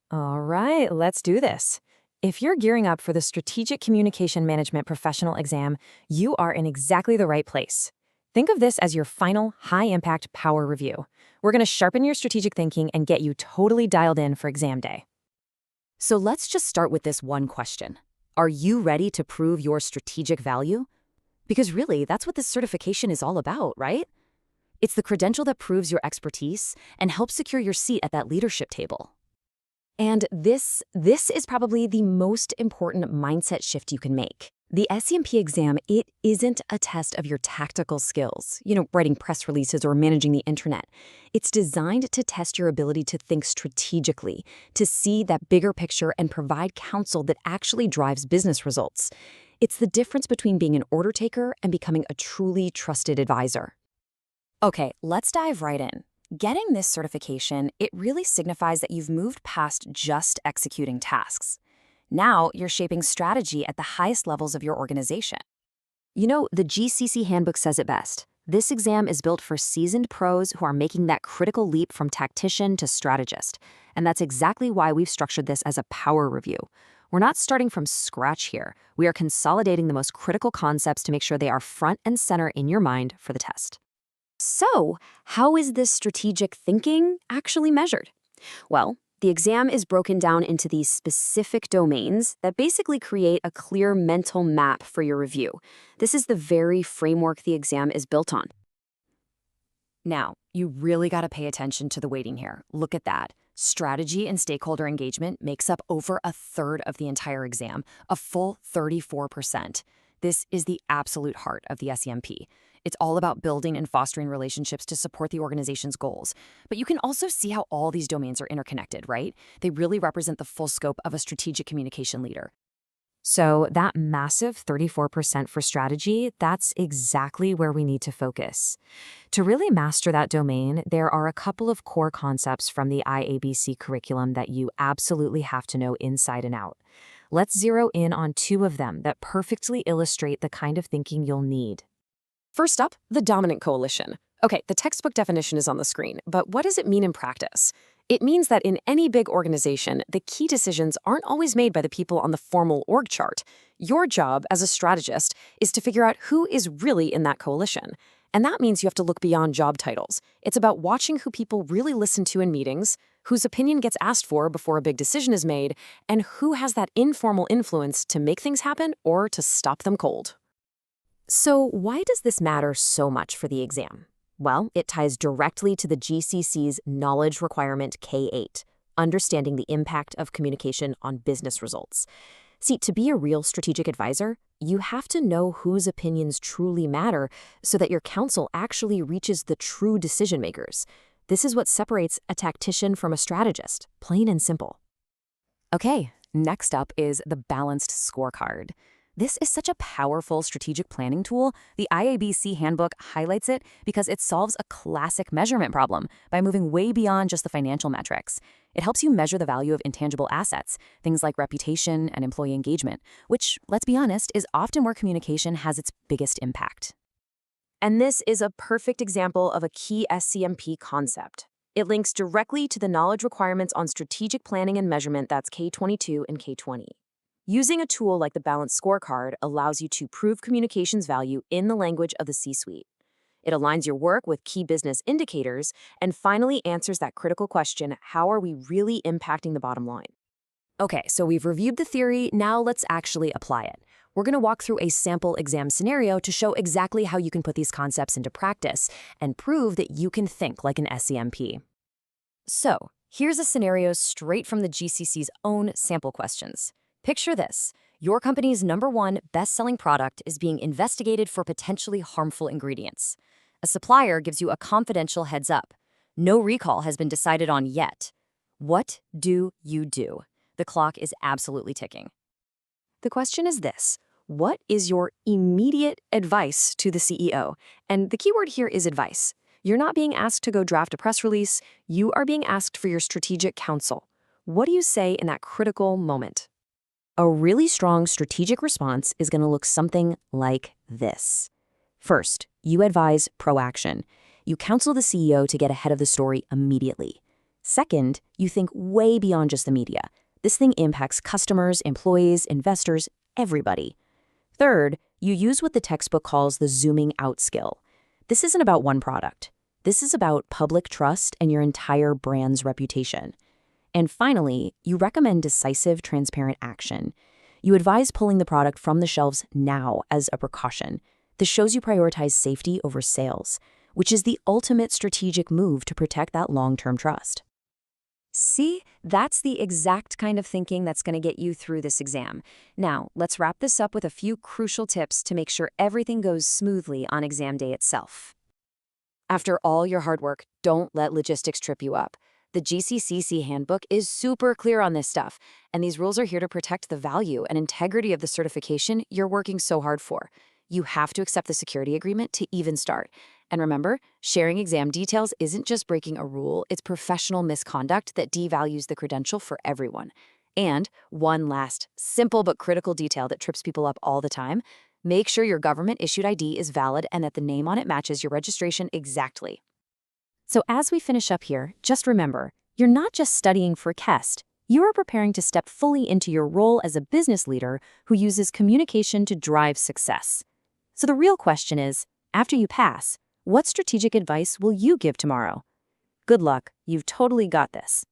All right, let's do this. If you're gearing up for the Strategic Communication Management Professional exam, you are in exactly the right place. Think of this as your final high-impact power review. We're going to sharpen your strategic thinking and get you totally dialed in for exam day. So let's just start with this one question. Are you ready to prove your strategic value? Because really, that's what this certification is all about, right? It's the credential that proves your expertise and helps secure your seat at that leadership table. And this is probably the most important mindset shift you can make. The SCMP exam, it isn't a test of your tactical skills, writing press releases or managing the internet. It's designed to test your ability to think strategically, to see that bigger picture and provide counsel that actually drives business results. It's the difference between being an order taker and becoming a truly trusted advisor. Okay, let's dive right in. Getting this certification, it really signifies that you've moved past just executing tasks. Now you're shaping strategy at the highest levels of your organization. The GCC handbook says it best. This exam is built for seasoned pros who are making that critical leap from tactician to strategist. And that's exactly why we've structured this as a power review. We're not starting from scratch here. We are consolidating the most critical concepts to make sure they are front and center in your mind for the test. So, how is this strategic thinking actually measured? Well, the exam is broken down into these specific domains that basically create a clear mental map for your review. This is the very framework the exam is built on. Now, you really got to pay attention to the weighting here. Look at that. Strategy and stakeholder engagement makes up over a third of the entire exam, a full 34%. This is the absolute heart of the SCMP. It's all about building and fostering relationships to support the organization's goals. But you can also see how all these domains are interconnected, right? They really represent the full scope of a strategic communication leader. So that massive 34% for strategy, that's exactly where we need to focus. To really master that domain, there are a couple of core concepts from the IABC curriculum that you absolutely have to know inside and out. Let's zero in on two of them that perfectly illustrate the kind of thinking you'll need. First up, the dominant coalition. Okay, the textbook definition is on the screen, but what does it mean in practice? It means that in any big organization, the key decisions aren't always made by the people on the formal org chart. Your job as a strategist is to figure out who is really in that coalition. And that means you have to look beyond job titles. It's about watching who people really listen to in meetings, whose opinion gets asked for before a big decision is made, and who has that informal influence to make things happen or to stop them cold. So why does this matter so much for the exam? Well, it ties directly to the GCC's knowledge requirement K8, understanding the impact of communication on business results. See, to be a real strategic advisor, you have to know whose opinions truly matter so that your counsel actually reaches the true decision makers. This is what separates a tactician from a strategist, plain and simple. Okay, next up is the balanced scorecard. This is such a powerful strategic planning tool. The IABC handbook highlights it because it solves a classic measurement problem by moving way beyond just the financial metrics. It helps you measure the value of intangible assets, things like reputation and employee engagement, which, let's be honest, is often where communication has its biggest impact. And this is a perfect example of a key SCMP concept. It links directly to the knowledge requirements on strategic planning and measurement, that's K22 and K20. Using a tool like the balanced scorecard allows you to prove communications value in the language of the C-suite. It aligns your work with key business indicators and finally answers that critical question, how are we really impacting the bottom line? Okay, so we've reviewed the theory, now let's actually apply it. We're going to walk through a sample exam scenario to show exactly how you can put these concepts into practice and prove that you can think like an SCMP. So, here's a scenario straight from the GCC's own sample questions. Picture this. Your company's #1 best-selling product is being investigated for potentially harmful ingredients. A supplier gives you a confidential heads up. No recall has been decided on yet. What do you do? The clock is absolutely ticking. The question is this. What is your immediate advice to the CEO? And the keyword here is advice. You're not being asked to go draft a press release. You are being asked for your strategic counsel. What do you say in that critical moment? A really strong strategic response is going to look something like this. First, you advise proaction. You counsel the CEO to get ahead of the story immediately. Second, you think way beyond just the media. This thing impacts customers, employees, investors, everybody. Third, you use what the textbook calls the zooming out skill. This isn't about one product. This is about public trust and your entire brand's reputation. And finally, you recommend decisive, transparent action. You advise pulling the product from the shelves now as a precaution. This shows you prioritize safety over sales, which is the ultimate strategic move to protect that long-term trust. See, that's the exact kind of thinking that's going to get you through this exam. Now, let's wrap this up with a few crucial tips to make sure everything goes smoothly on exam day itself. After all your hard work, don't let logistics trip you up. The GCCC handbook is super clear on this stuff, and these rules are here to protect the value and integrity of the certification you're working so hard for. You have to accept the security agreement to even start. And remember, sharing exam details isn't just breaking a rule, it's professional misconduct that devalues the credential for everyone. And one last, simple but critical detail that trips people up all the time: make sure your government-issued ID is valid and that the name on it matches your registration exactly. So as we finish up here, just remember, you're not just studying for KEST. You are preparing to step fully into your role as a business leader who uses communication to drive success. So the real question is, after you pass, what strategic advice will you give tomorrow? Good luck, you've totally got this.